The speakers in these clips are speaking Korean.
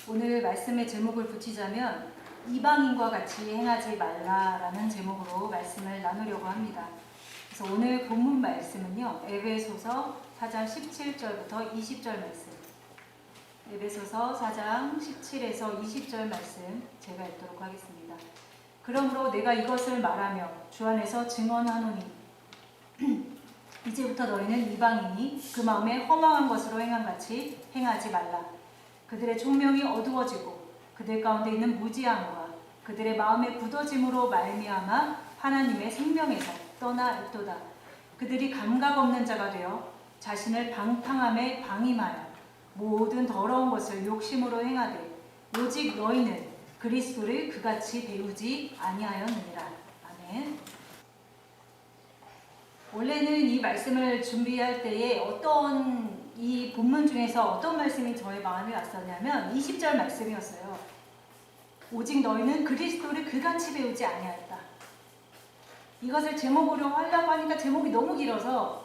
오늘 말씀의 제목을 붙이자면 이방인과 같이 행하지 말라라는 제목으로 말씀을 나누려고 합니다. 그래서 오늘 본문 말씀은요, 에베소서 4장 17절부터 20절 말씀, 에베소서 4장 17에서 20절 말씀 제가 읽도록 하겠습니다. 그러므로 내가 이것을 말하며 주 안에서 증언하노니 이제부터 너희는 이방인이 그 마음에 허망한 것으로 행함같이 행하지 말라. 그들의 총명이 어두워지고 그들 가운데 있는 무지함과 그들의 마음의 굳어짐으로 말미암아 하나님의 생명에서 떠나 있도다. 그들이 감각 없는 자가 되어 자신을 방탕함에 방임하여 모든 더러운 것을 욕심으로 행하되 오직 너희는 그리스도를 그같이 배우지 아니하였느니라. 아멘. 원래는 이 말씀을 준비할 때에 이 본문 중에서 어떤 말씀이 저의 마음에 왔었냐면 20절 말씀이었어요. 오직 너희는 그리스도를 그같이 배우지 아니하였다. 이것을 제목으로 하려고 하니까 제목이 너무 길어서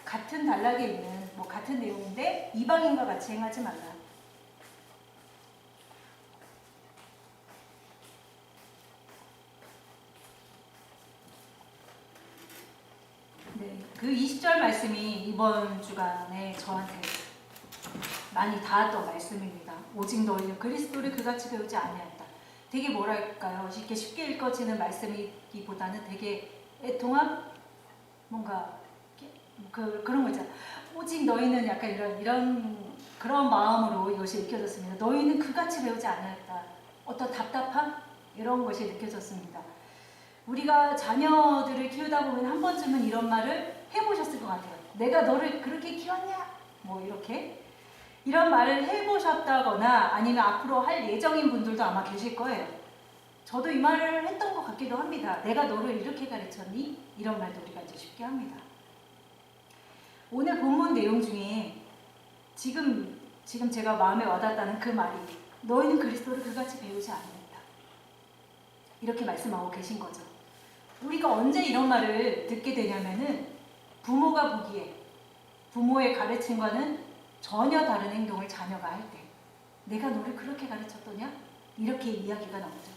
같은 단락에 있는 같은 내용인데 이방인과 같이 행하지 말라. 네, 그 20절 말씀이 이번 주간에 저한테 많이 닿았던 말씀입니다. 오직 너희는 그리스도를 그같이 배우지 아니하였다. 되게 뭐랄까요? 이렇게 쉽게 읽어지는 말씀이기보다는 되게 애통함? 뭔가 그런 거 있잖아. 오직 너희는 약간 이런 그런 마음으로 이것이 읽혀졌습니다. 너희는 그같이 배우지 아니하였다. 어떤 답답함? 이런 것이 느껴졌습니다. 우리가 자녀들을 키우다 보면 한 번쯤은 이런 말을 해보셨을 것 같아요. 내가 너를 그렇게 키웠냐? 이렇게. 이런 말을 해보셨다거나 아니면 앞으로 할 예정인 분들도 아마 계실 거예요. 저도 이 말을 했던 것 같기도 합니다. 내가 너를 이렇게 가르쳤니? 이런 말도 우리가 이제 쉽게 합니다. 오늘 본문 내용 중에 지금 제가 마음에 와닿았다는 그 말이 너희는 그리스도를 그같이 배우지 아니했다. 이렇게 말씀하고 계신 거죠. 우리가 언제 이런 말을 듣게 되냐면은 부모가 보기에 부모의 가르침과는 전혀 다른 행동을 자녀가 할 때 내가 너를 그렇게 가르쳤더냐? 이렇게 이야기가 나오죠.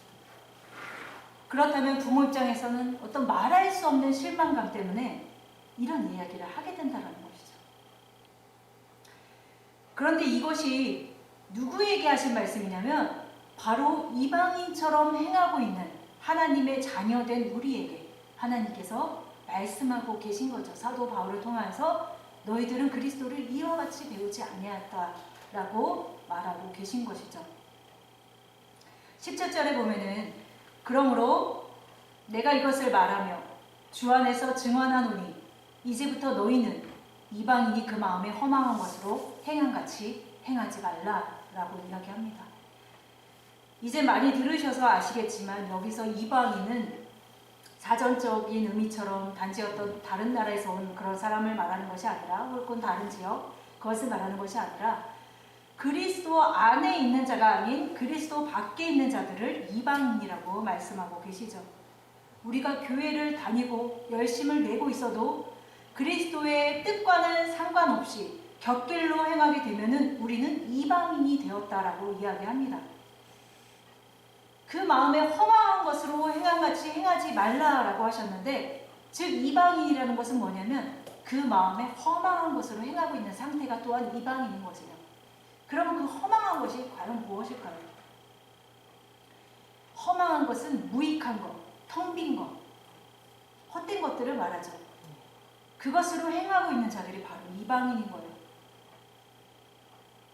그렇다면 부모 입장에서는 어떤 말할 수 없는 실망감 때문에 이런 이야기를 하게 된다는 것이죠. 그런데 이것이 누구에게 하신 말씀이냐면 바로 이방인처럼 행하고 있는 하나님의 자녀된 우리에게 하나님께서 말씀하고 계신 거죠. 사도 바울을 통해서 너희들은 그리스도를 이와 같이 배우지 아니하였다라고 말하고 계신 것이죠. 17절에 보면은 그러므로 내가 이것을 말하며 주 안에서 증언하노니 이제부터 너희는 이방인이 그 마음에 허망한 것으로 행함같이 행하지 말라라고 이야기합니다. 이제 많이 들으셔서 아시겠지만 여기서 이방인은 사전적인 의미처럼 단지 어떤 다른 나라에서 온 그런 사람을 말하는 것이 아니라 혹은 다른 지역 그것을 말하는 것이 아니라 그리스도 안에 있는 자가 아닌 그리스도 밖에 있는 자들을 이방인이라고 말씀하고 계시죠. 우리가 교회를 다니고 열심을 내고 있어도 그리스도의 뜻과는 상관없이 곁길로 행하게 되면은 우리는 이방인이 되었다라고 이야기합니다. 그 마음에 허망한 것으로 행함같이 행하지 말라라고 하셨는데, 즉 이방인이라는 것은 뭐냐면 그 마음에 허망한 것으로 행하고 있는 상태가 또한 이방인인 것이에요. 그러면 그 허망한 것이 과연 무엇일까요? 허망한 것은 무익한 것, 텅 빈 것, 헛된 것들을 말하죠. 그것으로 행하고 있는 자들이 바로 이방인인 거예요.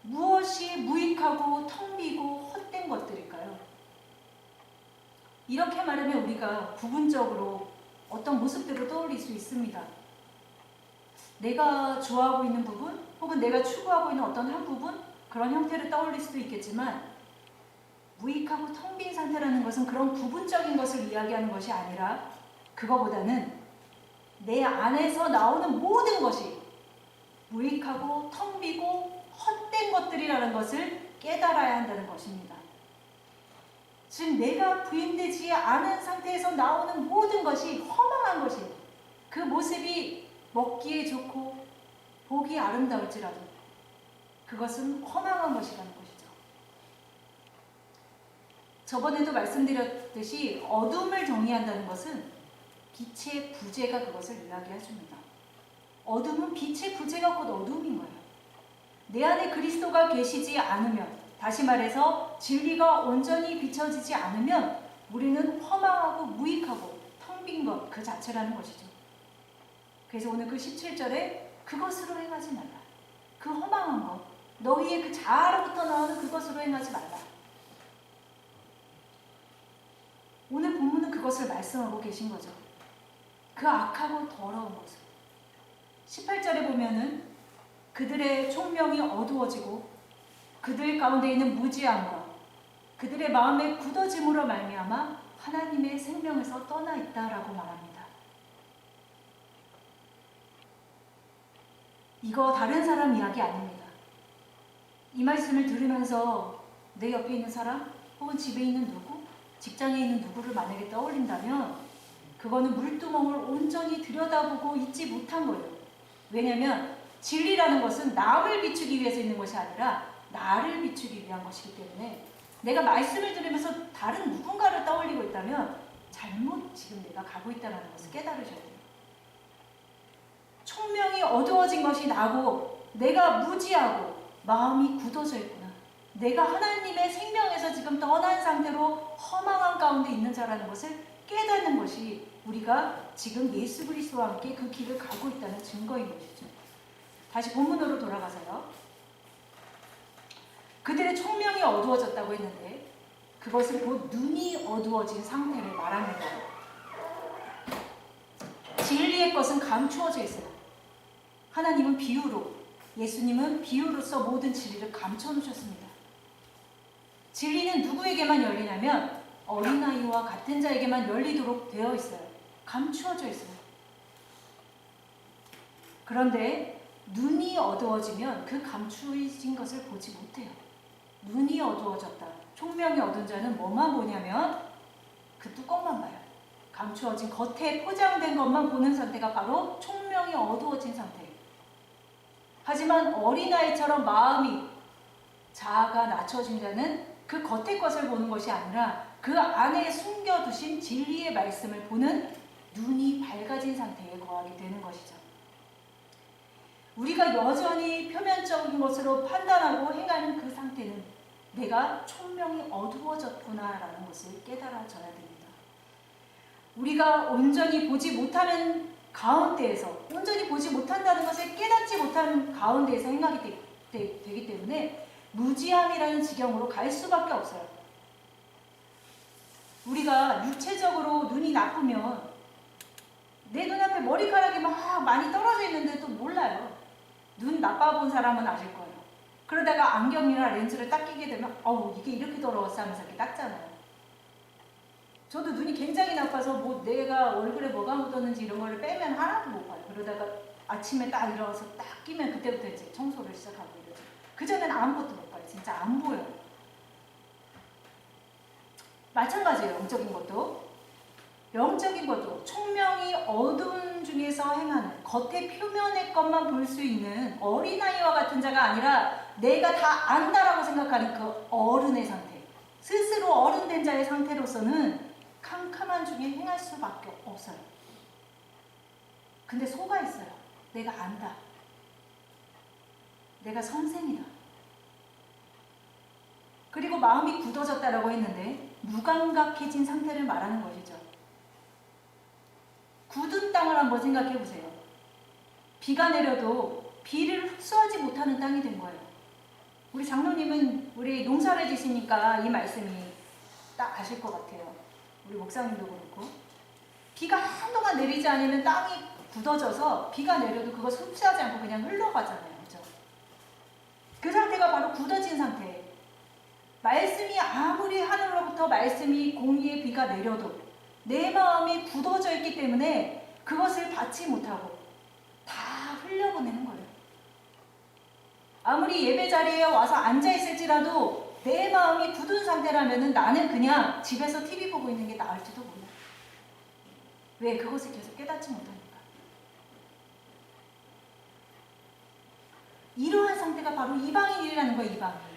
무엇이 무익하고 텅 비고 헛된 것들일까요? 이렇게 말하면 우리가 부분적으로 어떤 모습들을 떠올릴 수 있습니다. 내가 좋아하고 있는 부분 혹은 내가 추구하고 있는 어떤 한 부분 그런 형태를 떠올릴 수도 있겠지만 무익하고 텅 빈 상태라는 것은 그런 부분적인 것을 이야기하는 것이 아니라 그거보다는 내 안에서 나오는 모든 것이 무익하고 텅 비고 헛된 것들이라는 것을 깨달아야 한다는 것입니다. 즉 내가 부인되지 않은 상태에서 나오는 모든 것이 허망한 것이에요. 그 모습이 먹기에 좋고 보기 아름다울지라도 그것은 허망한 것이라는 것이죠. 저번에도 말씀드렸듯이 어둠을 정의한다는 것은 빛의 부재가 그것을 이야기해줍니다. 어둠은 빛의 부재가 곧 어둠인 거예요. 내 안에 그리스도가 계시지 않으면, 다시 말해서 진리가 온전히 비춰지지 않으면 우리는 허망하고 무익하고 텅 빈 것 그 자체라는 것이죠. 그래서 오늘 그 17절에 그것으로 행하지 말라. 그 허망한 것, 너희의 그 자아로부터 나오는 그것으로 행하지 말라. 오늘 본문은 그것을 말씀하고 계신 거죠. 그 악하고 더러운 것을. 18절에 보면은 그들의 총명이 어두워지고 그들 가운데 있는 무지함과 그들의 마음의 굳어짐으로 말미암아 하나님의 생명에서 떠나 있다라고 말합니다. 이거 다른 사람 이야기 아닙니다. 이 말씀을 들으면서 내 옆에 있는 사람 혹은 집에 있는 누구, 직장에 있는 누구를 만약에 떠올린다면 그거는 물두멍을 온전히 들여다보고 있지 못한 거예요. 왜냐하면 진리라는 것은 남을 비추기 위해서 있는 것이 아니라 나를 비추기 위한 것이기 때문에 내가 말씀을 들으면서 다른 누군가를 떠올리고 있다면 잘못 지금 내가 가고 있다는 것을 깨달으셔야 돼요. 총명이 어두워진 것이 나고 내가 무지하고 마음이 굳어져 있구나. 내가 하나님의 생명에서 지금 떠난 상태로 허망한 가운데 있는 자라는 것을 깨닫는 것이 우리가 지금 예수 그리스도와 함께 그 길을 가고 있다는 증거인 것이죠. 다시 본문으로 돌아가서요. 그들의 총명이 어두워졌다고 했는데 그것은 곧 눈이 어두워진 상태를 말합니다. 진리의 것은 감추어져 있어요. 하나님은 비유로, 예수님은 비유로서 모든 진리를 감춰놓으셨습니다. 진리는 누구에게만 열리냐면 어린아이와 같은 자에게만 열리도록 되어 있어요. 감추어져 있어요. 그런데 눈이 어두워지면 그 감추어진 것을 보지 못해요. 눈이 어두워졌다. 총명이 어두운 자는 뭐만 보냐면 그 뚜껑만 봐요. 감추어진 겉에 포장된 것만 보는 상태가 바로 총명이 어두워진 상태예요. 하지만 어린아이처럼 마음이 자아가 낮춰진 자는 그 겉의 것을 보는 것이 아니라 그 안에 숨겨두신 진리의 말씀을 보는 눈이 밝아진 상태에 거하게 되는 것이죠. 우리가 여전히 표면적인 것으로 판단하고 행하는 그 상태는 내가 총명이 어두워졌구나라는 것을 깨달아져야 됩니다. 우리가 온전히 보지 못하는 가운데에서, 온전히 보지 못한다는 것을 깨닫지 못하는 가운데에서 행하게 되기 때문에 무지함이라는 지경으로 갈 수밖에 없어요. 우리가 육체적으로 눈이 나쁘면 내 눈앞에 머리카락이 막 많이 떨어져 있는데도 몰라요. 눈 나빠본 사람은 아실 거예요. 그러다가 안경이나 렌즈를 딱 끼게 되면 어우 이게 이렇게 더러웠어 하면서 이렇게 닦잖아요. 저도 눈이 굉장히 나빠서 뭐 내가 얼굴에 뭐가 묻었는지 이런 거를 빼면 하나도 못 봐요. 그러다가 아침에 딱 일어나서 딱 끼면 그때부터 이제 청소를 시작하고 이러죠. 그전에는 아무것도 못 봐요. 진짜 안 보여요. 마찬가지예요. 영적인 것도. 영적인 것도 총명이 어두운 중에서 행하는 겉의 표면의 것만 볼 수 있는 어린아이와 같은 자가 아니라 내가 다 안다라고 생각하는 그 어른의 상태, 스스로 어른된 자의 상태로서는 캄캄한 중에 행할 수밖에 없어요. 근데 속아 있어요. 내가 안다. 내가 선생이다. 그리고 마음이 굳어졌다라고 했는데 무감각해진 상태를 말하는 것이죠. 굳은 땅을 한번 생각해 보세요. 비가 내려도 비를 흡수하지 못하는 땅이 된 거예요. 우리 장로님은 우리 농사를 지시니까 이 말씀이 딱 아실 것 같아요. 우리 목사님도 그렇고. 비가 한동안 내리지 않으면 땅이 굳어져서 비가 내려도 그거 흡수하지 않고 그냥 흘러가잖아요. 그죠? 그 상태가 바로 굳어진 상태예요. 말씀이 아무리 하늘로부터 말씀이 공의의 비가 내려도 내 마음이 굳어져 있기 때문에 그것을 받지 못하고 다 흘려보내는 거예요. 아무리 예배 자리에 와서 앉아있을지라도 내 마음이 굳은 상태라면 나는 그냥 집에서 TV 보고 있는 게 나을지도 몰라요. 왜? 그것을 계속 깨닫지 못하니까. 이러한 상태가 바로 이방인이라는 거예요. 이방인.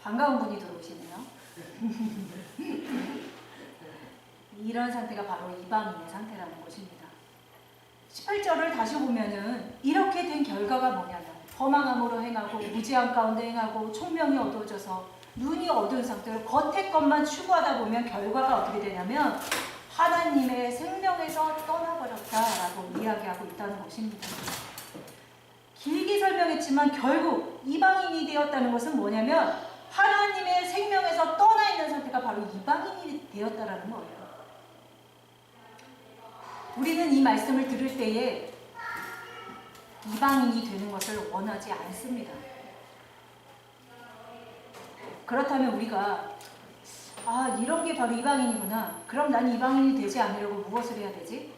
반가운 분이 들어오시네요. 이런 상태가 바로 이방인의 상태라는 것입니다. 18절을 다시 보면은 이렇게 된 결과가 뭐냐면 허망함으로 행하고 무지함 가운데 행하고 총명이 어두워져서 눈이 어두운 상태로 겉의 것만 추구하다 보면 결과가 어떻게 되냐면 하나님의 생명에서 떠나버렸다라고 이야기하고 있다는 것입니다. 길게 설명했지만 결국 이방인이 되었다는 것은 뭐냐면 하나님의 생명에서 떠나 있는 상태가 바로 이방인이 되었다라는 거예요. 우리는 이 말씀을 들을 때에 이방인이 되는 것을 원하지 않습니다. 그렇다면 우리가 이런 게 바로 이방인이구나. 그럼 난 이방인이 되지 않으려고 무엇을 해야 되지?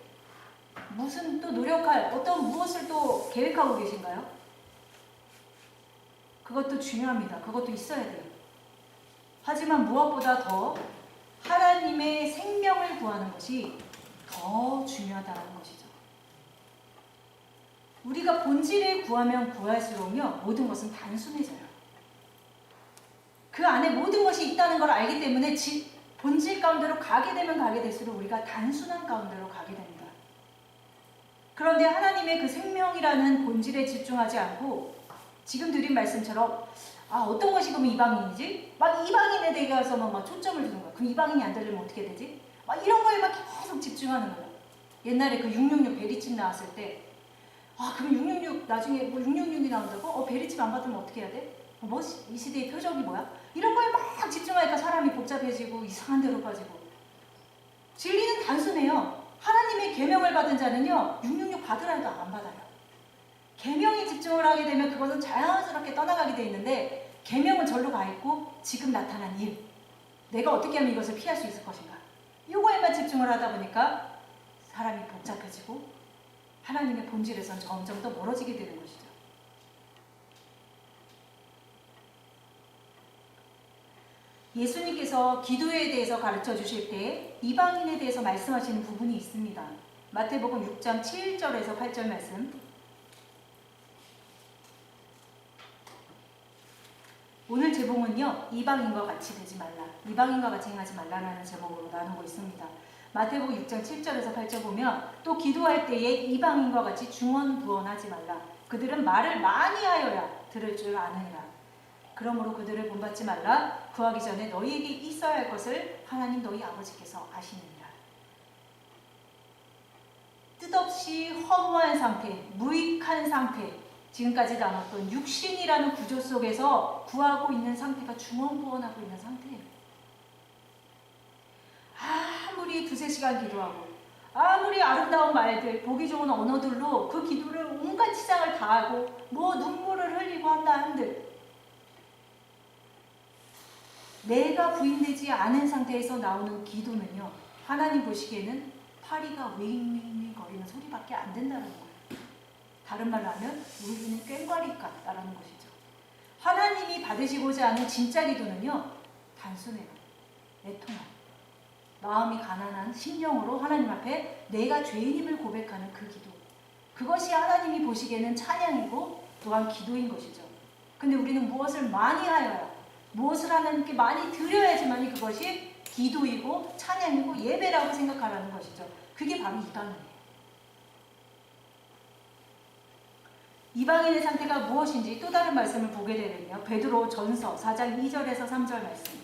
무슨 또 노력할 어떤 무엇을 또 계획하고 계신가요? 그것도 중요합니다. 그것도 있어야 돼요. 하지만 무엇보다 더 하나님의 생명을 구하는 것이 더 중요하다는 것이죠. 우리가 본질을 구하면 구할수록요 모든 것은 단순해져요. 그 안에 모든 것이 있다는 걸 알기 때문에 본질 가운데로 가게 되면 가게 될수록 우리가 단순한 가운데로 가게 됩니다. 그런데 하나님의 그 생명이라는 본질에 집중하지 않고 지금 드린 말씀처럼 어떤 것이 그럼 이방인이지? 막 이방인에 대해서 막 초점을 두는 거야. 그럼 이방인이 안 되려면 어떻게 되지? 막 이런 거에만 계속 집중하는 거야. 옛날에 그 666 베리칩 나왔을 때 그럼 666 나중에 뭐 666이 나온다고? 베리칩 안 받으면 어떻게 해야 돼? 이 시대의 표적이 뭐야? 이런 거에 막 집중하니까 사람이 복잡해지고 이상한 데로 빠지고. 진리는 단순해요. 하나님의 계명을 받은 자는요 666 받으라 해도 안 받아요. 계명에 집중을 하게 되면 그것은 자연스럽게 떠나가게 돼 있는데 계명은 절로 가 있고 지금 나타난 일, 내가 어떻게 하면 이것을 피할 수 있을 것인가, 이거에만 집중을 하다 보니까 사람이 복잡해지고 하나님의 본질에선 점점 더 멀어지게 되는 것이죠. 예수님께서 기도에 대해서 가르쳐 주실 때 이방인에 대해서 말씀하시는 부분이 있습니다. 마태복음 6장 7절에서 8절 말씀. 오늘 제목은요, 이방인과 같이 되지 말라, 이방인과 같이 행하지 말라라는 제목으로 나누고 있습니다. 마태복음 6장 7절에서 8절 보면 또 기도할 때에 이방인과 같이 중언부언하지 말라. 그들은 말을 많이 하여야 들을 줄 아느니라. 그러므로 그들을 본받지 말라. 구하기 전에 너희에게 있어야 할 것을 하나님 너희 아버지께서 아시느니라. 뜻없이 허무한 상태, 무익한 상태, 지금까지 나눴던 육신이라는 구조 속에서 구하고 있는 상태가 중언부언하고 있는 상태예요. 아무리 2-3시간 기도하고 아무리 아름다운 말들, 보기 좋은 언어들로 그 기도를 온갖 치장을 다하고 뭐 눈물을 흘리고 한다 한들 내가 부인되지 않은 상태에서 나오는 기도는요, 하나님 보시기에는 파리가 윙윙윙 거리는 소리밖에 안 된다는 거예요. 다른 말로 하면 우리는 꽹과리 같다라는 것이죠. 하나님이 받으시고자 하는 진짜 기도는요, 단순해요. 애통함, 마음이 가난한 심령으로 하나님 앞에 내가 죄인임을 고백하는 그 기도, 그것이 하나님이 보시기에는 찬양이고 또한 기도인 것이죠. 근데 우리는 무엇을 많이 하여야, 무엇을 하나님께 많이 드려야지만이 그것이 기도이고 찬양이고 예배라고 생각하라는 것이죠. 그게 바로 이방인이에요. 이방인의 상태가 무엇인지 또 다른 말씀을 보게 되면요, 베드로 전서 4장 2절에서 3절 말씀.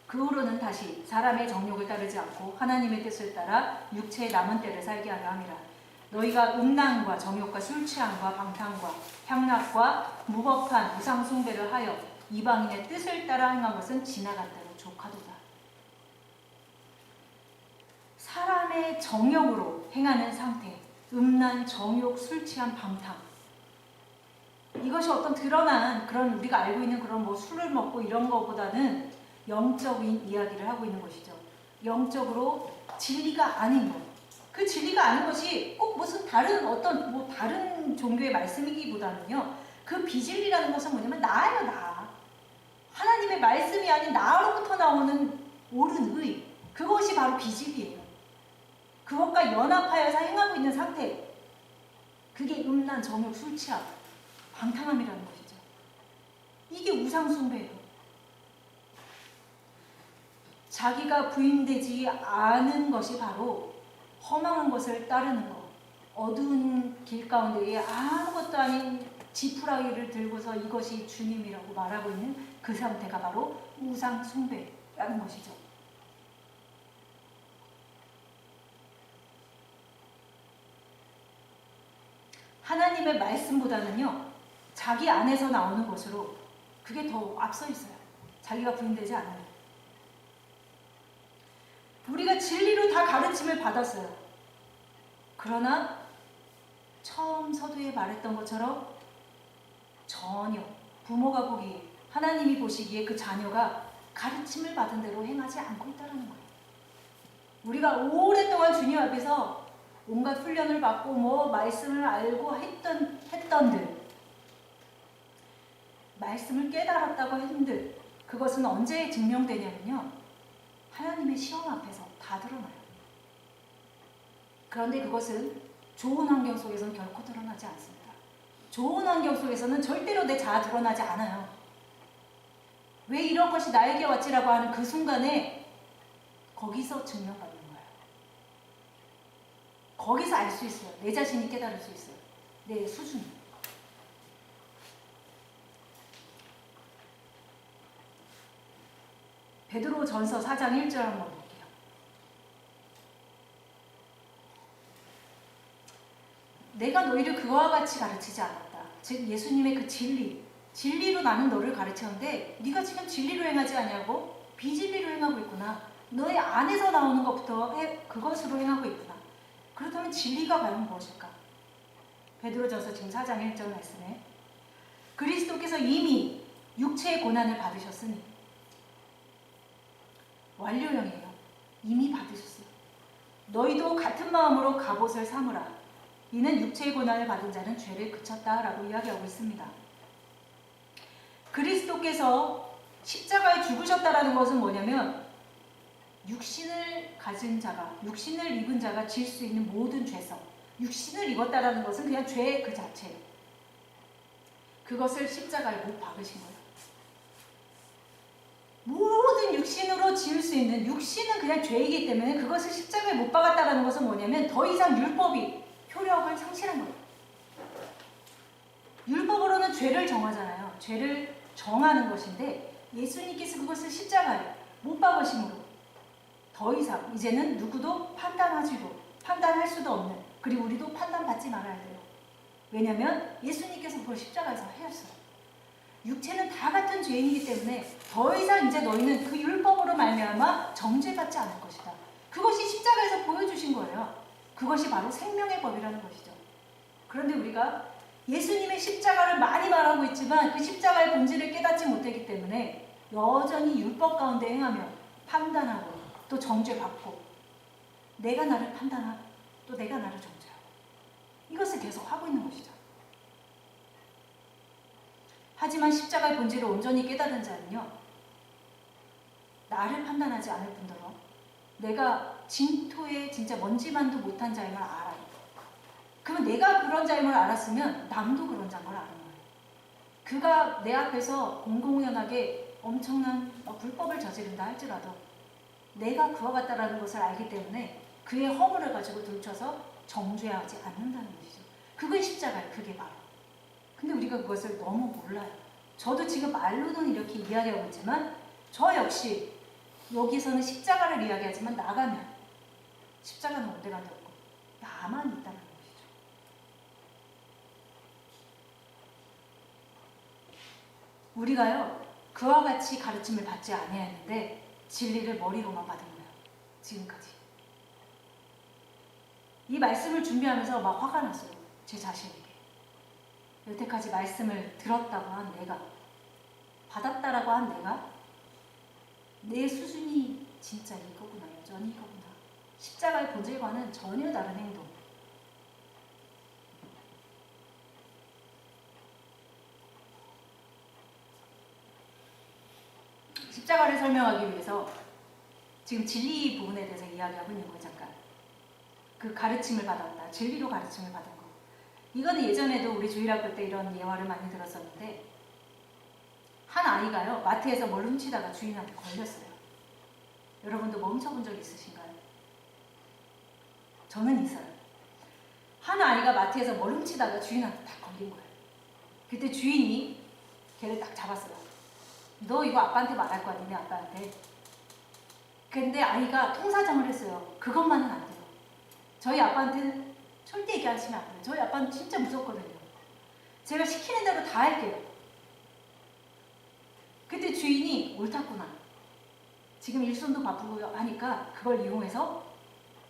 그 후로는 다시 사람의 정욕을 따르지 않고 하나님의 뜻을 따라 육체의 남은 때를 살게 하려 함이라. 너희가 음란과 정욕과 술 취함과 방탕과 향락과 무법한 우상 숭배를 하여 이방인의 뜻을 따라 행한 것은 지나갔다고 족하도다. 사람의 정욕으로 행하는 상태, 음란, 정욕, 술 취함, 방탕, 이것이 어떤 드러난 그런 우리가 알고 있는 그런 뭐 술을 먹고 이런 것보다는 영적인 이야기를 하고 있는 것이죠. 영적으로 진리가 아닌 것. 그 진리가 아닌 것이 꼭 무슨 다른 어떤 뭐 다른 종교의 말씀이기보다는요, 그 비진리라는 것은 뭐냐면 나예요, 나. 하나님의 말씀이 아닌 나로부터 나오는 옳은 의, 그것이 바로 비진리예요. 그것과 연합하여서 행하고 있는 상태. 그게 음란, 정욕, 술 취함, 방탕함이라는 것이죠. 이게 우상숭배예요. 자기가 부인되지 않은 것이 바로 허망한 것을 따르는 것. 어두운 길 가운데에 아무것도 아닌 지푸라기를 들고서 이것이 주님이라고 말하고 있는 그 상태가 바로 우상숭배라는 것이죠. 하나님의 말씀보다는요, 자기 안에서 나오는 것으로 그게 더 앞서 있어요. 자기가 부인되지 않아요. 우리가 진리로 다 가르침을 받았어요. 그러나 처음 서두에 말했던 것처럼 전혀 부모가 보기에, 하나님이 보시기에 그 자녀가 가르침을 받은 대로 행하지 않고 있다는 거예요. 우리가 오랫동안 주님 앞에서 온갖 훈련을 받고 말씀을 알고 했던들, 말씀을 깨달았다고 했는들, 그것은 언제 증명되냐면요, 하나님의 시험 앞에서 다 드러나요. 그런데 그것은 좋은 환경 속에서는 결코 드러나지 않습니다. 좋은 환경 속에서는 절대로 내 자아 드러나지 않아요. 왜 이런 것이 나에게 왔지라고 하는 그 순간에 거기서 증명받는 거예요. 거기서 알 수 있어요. 내 자신이 깨달을 수 있어요. 내 수준이. 베드로전서 4장 1절 한번 볼게요. 내가 너희를 그와 같이 가르치지 않았다. 즉 예수님의 그 진리로 나는 너를 가르쳤는데 네가 지금 진리로 행하지 않냐고? 비진리로 행하고 있구나. 너의 안에서 나오는 것부터 그것으로 행하고 있구나. 그렇다면 진리가 과연 무엇일까? 베드로전서 지금 4장 1절 말씀에 그리스도께서 이미 육체의 고난을 받으셨으니, 완료형이에요. 이미 받으셨어요. 너희도 같은 마음으로 갑옷을 삼으라. 이는 육체의 고난을 받은 자는 죄를 그쳤다라고 이야기하고 있습니다. 그리스도께서 십자가에 죽으셨다라는 것은 뭐냐면, 육신을 가진 자가, 육신을 입은 자가 질 수 있는 모든 죄성, 육신을 입었다라는 것은 그냥 죄 그 자체예요. 그것을 십자가에 못 박으신 거예요. 모든 육신으로 지을 수 있는, 육신은 그냥 죄이기 때문에 그것을 십자가에 못 박았다라는 것은 뭐냐면 더 이상 율법이 효력을 상실한 거예요. 율법으로는 죄를 정하잖아요. 죄를 정하는 것인데 예수님께서 그것을 십자가에 못 박으심으로 더 이상 이제는 누구도 판단할 수도 없는, 그리고 우리도 판단받지 말아야 돼요. 왜냐하면 예수님께서 그걸 십자가에서 하셨어요. 육체는 다 같은 죄인이기 때문에 더 이상 이제 너희는 그 율법으로 말미암아 정죄받지 않을 것이다. 그것이 십자가에서 보여주신 거예요. 그것이 바로 생명의 법이라는 것이죠. 그런데 우리가 예수님의 십자가를 많이 말하고 있지만 그 십자가의 본질을 깨닫지 못했기 때문에 여전히 율법 가운데 행하며 판단하고 또 정죄받고, 내가 나를 판단하고 또 내가 나를 정죄하고, 이것을 계속 하고 있는 것이죠. 하지만 십자가의 본질을 온전히 깨달은 자는요, 나를 판단하지 않을 뿐더러 내가 진토에 진짜 먼지만도 못한 자임을 알아요. 그러면 내가 그런 자임을 알았으면 남도 그런 자인 걸 아는 거예요. 그가 내 앞에서 공공연하게 엄청난 불법을 저지른다 할지라도 내가 그와 같다라는 것을 알기 때문에 그의 허물을 가지고 들춰서 정죄하지 않는다는 것이죠. 그게 십자가예요. 그게 바로. 근데 우리가 그것을 너무 몰라요. 저도 지금 말로는 이렇게 이야기하고 있지만 저 역시 여기서는 십자가를 이야기하지만 나가면 십자가는 어디 간다고? 나만 있다는 것이죠. 우리가요, 그와 같이 가르침을 받지 아니했는데 진리를 머리로만 받은 거예요. 지금까지. 이 말씀을 준비하면서 막 화가 났어요. 제 자신에게. 여태까지 말씀을 들었다고 한 내가, 받았다라고 한 내가, 내 수준이 진짜 이거구나, 여전히 이거구나. 십자가의 본질과는 전혀 다른 행동. 십자가를 설명하기 위해서 지금 진리 부분에 대해서 이야기하고 있는 거예요. 잠깐. 그 가르침을 받았다. 진리로 가르침을 받은 거. 이거는 예전에도 우리 주일학교 때 이런 예화를 많이 들었었는데, 한 아이가요 마트에서 뭘 훔치다가 주인한테 걸렸어요. 여러분도 뭐 훔쳐본 적 있으신가요? 저는 있어요. 한 아이가 마트에서 뭘 훔치다가 주인한테 딱 걸린 거예요. 그때 주인이 걔를 딱 잡았어요. 너 이거 아빠한테 말할 거야, 니네 아빠한테. 근데 아이가 통사정을 했어요. 그것만은 안 돼요. 저희 아빠한테는 절대 얘기하시면 안 돼요. 저희 아빠는 진짜 무섭거든요. 제가 시키는 대로 다 할게요. 그때 주인이 옳았구나. 지금 일손도 바쁘고 하니까 그걸 이용해서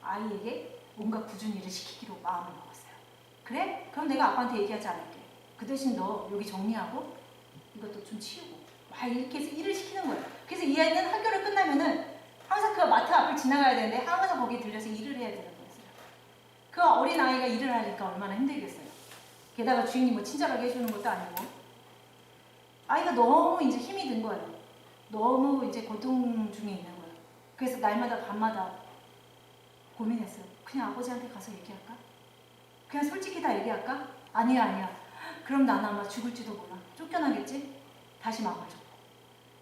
아이에게 뭔가 꾸준히 일을 시키기로 마음을 먹었어요. 그래? 그럼 내가 아빠한테 얘기하지 않을게. 그 대신 너 여기 정리하고 이것도 좀 치우고 막 이렇게 해서 일을 시키는 거예요. 그래서 이 아이는 학교를 끝나면은 항상 그 마트 앞을 지나가야 되는데 항상 거기 들려서 일을 해야 되는 거였어요. 그 어린 아이가 일을 하니까 얼마나 힘들겠어요. 게다가 주인이 뭐 친절하게 해주는 것도 아니고 아이가 너무 이제 힘이 든 거예요. 너무 이제 고통 중에 있는 거예요. 그래서 날마다 밤마다 고민했어요. 그냥 아버지한테 가서 얘기할까? 그냥 솔직히 다 얘기할까? 아니야. 그럼 난 아마 죽을지도 몰라. 쫓겨나겠지? 다시 마음을 접고.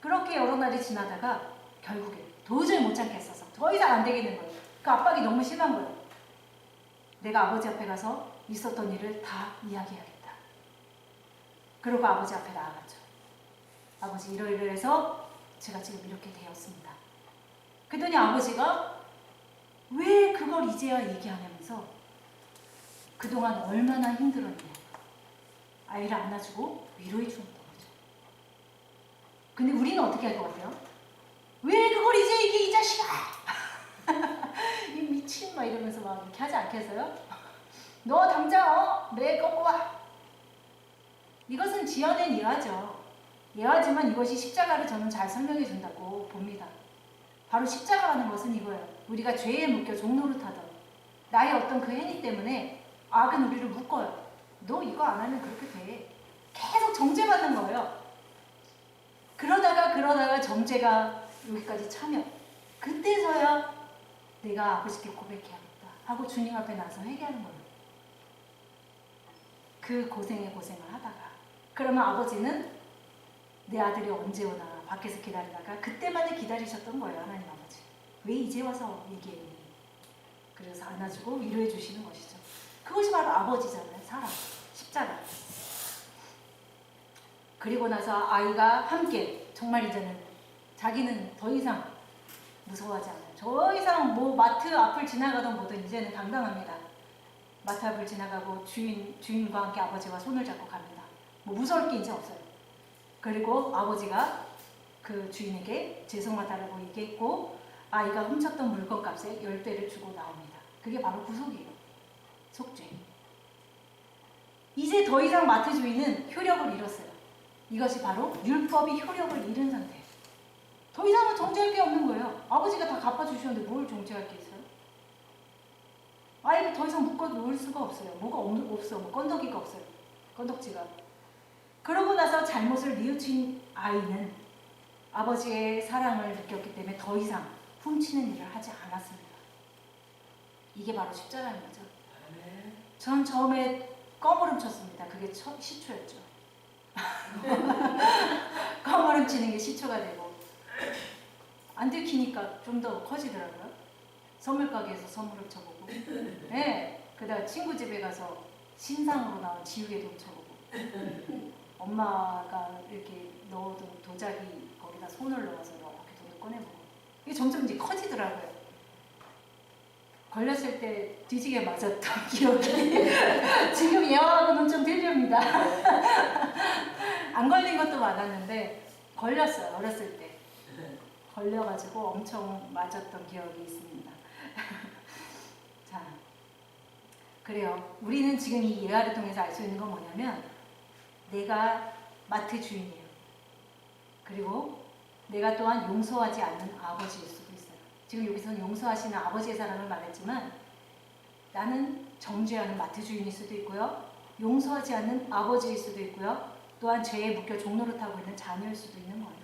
그렇게 여러 날이 지나다가 결국에 도저히 못 참겠어서 더 이상 안 되겠는 거예요. 그 압박이 너무 심한 거예요. 내가 아버지 앞에 가서 있었던 일을 다 이야기해야겠다. 그러고 아버지 앞에 나아갔죠. 아버지 이러이러해서 제가 지금 이렇게 되었습니다. 그랬더니 아버지가 왜 그걸 이제야 얘기하냐면서 그동안 얼마나 힘들었냐. 아이를 안아주고 위로해 주었던 거죠. 근데 우리는 어떻게 할 것 같아요? 왜 그걸 이제 얘기해 이 자식아! 이 미친 막 이러면서 막 이렇게 하지 않겠어요? 너 당장 매 꺾고 와! 이것은 지어낸 예화죠. 예화지만 이것이 십자가를 저는 잘 설명해 준다고 봅니다. 바로 십자가라는 것은 이거예요. 우리가 죄에 묶여 종노릇하던 나의 어떤 그 행위 때문에 악은 우리를 묶어요. 너 이거 안 하면 그렇게 돼. 계속 정죄받는 거예요. 그러다가 정죄가 여기까지 차면 그때서야 내가 아버지께 고백해야겠다 하고 주님 앞에 나서 회개하는 거예요. 그 고생을 하다가 그러면 아버지는 내 아들이 언제 오나 밖에서 기다리다가 그때만을 기다리셨던 거예요. 하나님 아버지. 왜 이제 와서 얘기했니? 그래서 안아주고 위로해 주시는 것이죠. 그것이 바로 아버지잖아요. 사랑, 십자가. 그리고 나서 아이가 함께 정말 이제는 자기는 더 이상 무서워하지 않아요. 더 이상 뭐 마트 앞을 지나가던 뭐든 이제는 당당합니다. 마트 앞을 지나가고 주인과 함께 아버지와 손을 잡고 갑니다. 뭐 무서울 게 이제 없어요. 그리고 아버지가 그 주인에게 죄송하다라고 얘기했고 아이가 훔쳤던 물건 값에 10배를 주고 나옵니다. 그게 바로 구속이에요. 속죄. 이제 더 이상 마트 주인은 효력을 잃었어요. 이것이 바로 율법이 효력을 잃은 상태예요. 더 이상은 정죄할 게 없는 거예요. 아버지가 다 갚아주셨는데 뭘 정죄할 게 있어요? 아이를 더 이상 묶어 놓을 수가 없어요. 뭐가 없어. 뭐 건더기가 없어요. 건덕지가. 그러고 나서 잘못을 뉘우친 아이는 아버지의 사랑을 느꼈기 때문에 더 이상 훔치는 일을 하지 않았습니다. 이게 바로 십자가인 거죠. 전 처음에 껌을 훔쳤습니다. 그게 시초였죠. 껌을 훔치는 게 시초가 되고 안 들키니까 좀 더 커지더라고요. 선물 가게에서 선물 훔쳐보고 네, 그다음 친구 집에 가서 신상으로 나온 지우개도 훔쳐보고 엄마가 이렇게 넣어둔 도자기 거기다 손을 넣어서 이렇게 돈을 꺼내보고 이게 점점 이제 커지더라고요. 걸렸을 때 뒤지게 맞았던 기억이 지금 예화하고는 좀 틀립니다. 안 걸린 것도 많았는데 걸렸어요. 어렸을 때 걸려가지고 엄청 맞았던 기억이 있습니다. 자, 그래요. 우리는 지금 이 예화를 통해서 알 수 있는 건 뭐냐면 내가 마트 주인이에요. 그리고 내가 또한 용서하지 않는 아버지일 수도 있어요. 지금 여기서는 용서하시는 아버지의 사랑을 말했지만 나는 정죄하는 마트 주인일 수도 있고요. 용서하지 않는 아버지일 수도 있고요. 또한 죄에 묶여 종노릇하고 있는 자녀일 수도 있는 거예요.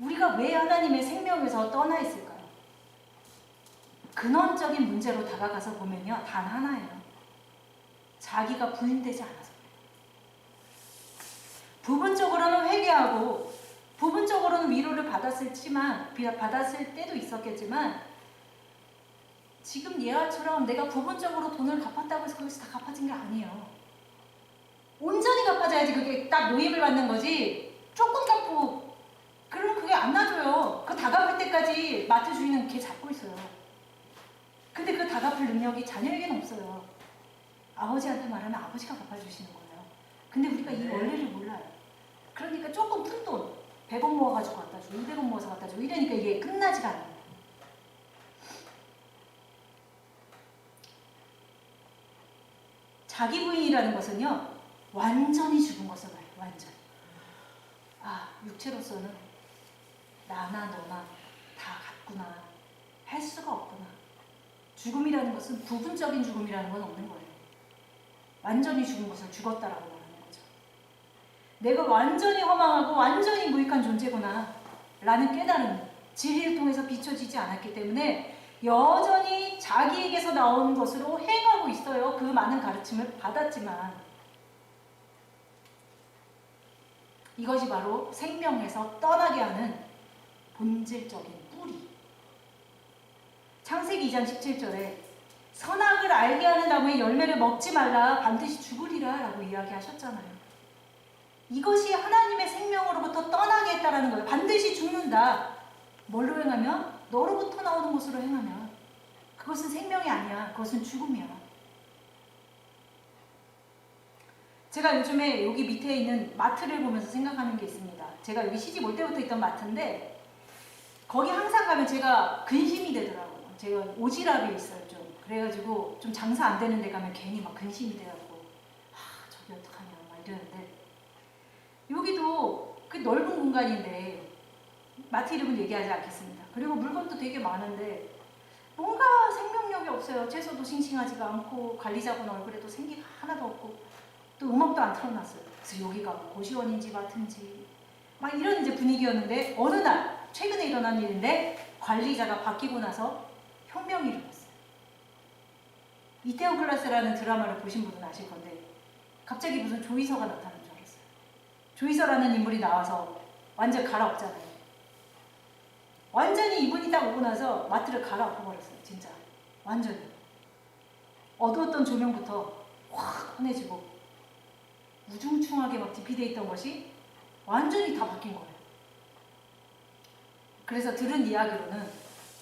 우리가 왜 하나님의 생명에서 떠나 있을까요? 근원적인 문제로 다가가서 보면요, 단 하나예요. 자기가 부인되지 않아서 그래요. 부분적으로는 회개하고 부분적으로는 위로를 받았을 때도 있었겠지만, 지금 얘와처럼 내가 부분적으로 돈을 갚았다고 해서 그것이 다 갚아진 게 아니에요. 온전히 갚아줘야지 그게 딱 노임을 받는 거지. 조금 갚고 그러면 그게 안 놔줘요. 그 다 갚을 때까지 마트 주인은 걔 잡고 있어요. 근데 그 다 갚을 능력이 자녀에게는 없어요. 아버지한테 말하면 아버지가 갚아주시는 거예요. 근데 우리가 이 원리를 몰라요. 그러니까 조금 큰 돈, 100원 모아가지고 갖다 주고 200원 모아서 갖다 주고 이러니까 이게 끝나지가 않아요. 자기 부인이라는 것은요, 완전히 죽은 것을 말해요. 완전히. 육체로서는 나나 너나 다 같구나, 할 수가 없구나. 죽음이라는 것은 부분적인 죽음이라는 건 없는 거예요. 완전히 죽은 것을 죽었다라고 말하는 거죠. 내가 완전히 허망하고 완전히 무익한 존재구나 라는 깨달음이 진리를 통해서 비춰지지 않았기 때문에 여전히 자기에게서 나오는 것으로 행하고 있어요. 그 많은 가르침을 받았지만 이것이 바로 생명에서 떠나게 하는 본질적인 뿌리. 창세기 2장 17절에 선악을 알게 하는 나무의 열매를 먹지 말라, 반드시 죽으리라 라고 이야기하셨잖아요. 이것이 하나님의 생명으로부터 떠나게 했다라는 거예요. 반드시 죽는다. 뭘로 행하면? 너로부터 나오는 것으로 행하면. 그것은 생명이 아니야. 그것은 죽음이야. 제가 요즘에 여기 밑에 있는 마트를 보면서 생각하는 게 있습니다. 제가 여기 시집 올 때부터 있던 마트인데 거기 항상 가면 제가 근심이 되더라고요. 제가 오지랖이 있어요, 좀. 그래가지고 좀 장사 안 되는 데 가면 괜히 막 근심이 돼가지고 저기 어떡하냐 막 이러는데, 여기도 그 넓은 공간인데 마트 이름은 얘기하지 않겠습니다. 그리고 물건도 되게 많은데 뭔가 생명력이 없어요. 채소도 싱싱하지가 않고 관리자분 얼굴에도 생기가 하나도 없고 또 음악도 안 틀어놨어요. 그래서 여기가 고시원인지 마트인지 막 이런 이제 분위기였는데, 어느 날 최근에 일어난 일인데 관리자가 바뀌고 나서 혁명이 일어났어요. 이태원 클라스라는 드라마를 보신 분은 아실 건데 갑자기 무슨 조이서가 나타난 줄 알았어요. 조이서라는 인물이 나와서 완전 갈아엎잖아요. 완전히 이분이 딱 오고 나서 마트를 갈아엎어버렸어요. 진짜 완전히. 어두웠던 조명부터 확 환해지고 우중충하게 막 디피되어 있던 것이 완전히 다 바뀐 거예요. 그래서 들은 이야기로는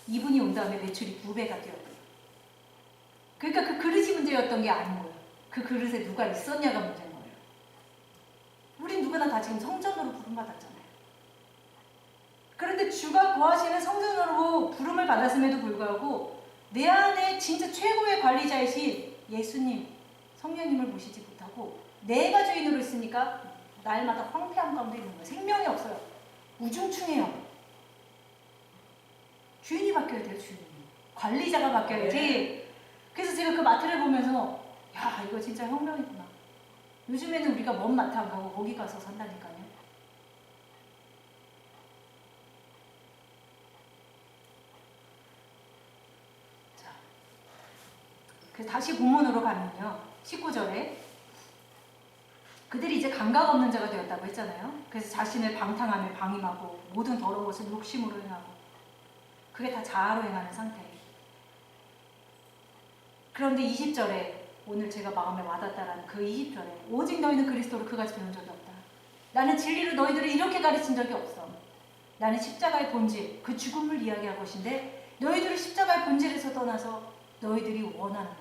이분이 온 다음에 매출이 2배가 뛰었대요. 그러니까 그 그릇이 문제였던 게 아닌 거예요. 그 그릇에 누가 있었냐가 문제인 거예요. 우린 누구나 다 지금 성전으로 부름받았잖아요. 그런데 주가 거하시는 성전으로 부름을 받았음에도 불구하고 내 안에 진짜 최고의 관리자이신 예수님, 성령님을 모시지 못하고 내가 주인으로 있으니까 날마다 황폐함 가운데 있는 거예요. 생명이 없어요. 우중충해요. 주인이 바뀌어야 돼요, 주인이. 관리자가 바뀌어야지. 그래서 제가 그 마트를 보면서 야, 이거 진짜 혁명이구나. 요즘에는 우리가 먼 마트 안 가고 거기 가서 산다니까요. 자, 그래서 다시 본문으로 가면요. 19절에 그들이 이제 감각 없는 자가 되었다고 했잖아요. 그래서 자신을 방탕함에 방임하고 모든 더러운 것을 욕심으로 행하고, 그게 다 자아로 행하는 상태예요. 그런데 20절에 오늘 제가 마음에 와닿다라는 그 20절에 오직 너희는 그리스도를 그같이 배운 적이 없다. 나는 진리로 너희들을 이렇게 가르친 적이 없어. 나는 십자가의 본질, 그 죽음을 이야기할 것인데 너희들을 십자가의 본질에서 떠나서 너희들이 원하는 것,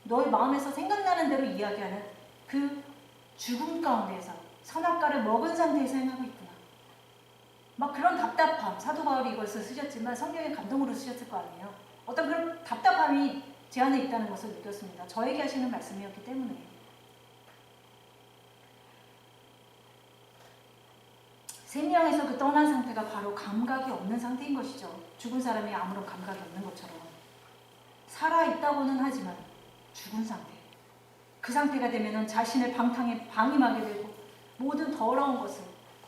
너희 마음에서 생각나는 대로 이야기하는 그 죽음 가운데에서 선악과를 먹은 상태에서 행하고 있구나. 막 그런 답답함, 사도 바울이 이것을 쓰셨지만 성령의 감동으로 쓰셨을 거 아니에요. 어떤 그런 답답함이 제 안에 있다는 것을 느꼈습니다. 저에게 하시는 말씀이었기 때문에. 생명에서 그 떠난 상태가 바로 감각이 없는 상태인 것이죠. 죽은 사람이 아무런 감각이 없는 것처럼. 살아있다고는 하지만 죽은 상태. 그 상태가 되면 자신을 방탕에 방임하게 되고 모든 더러운 것을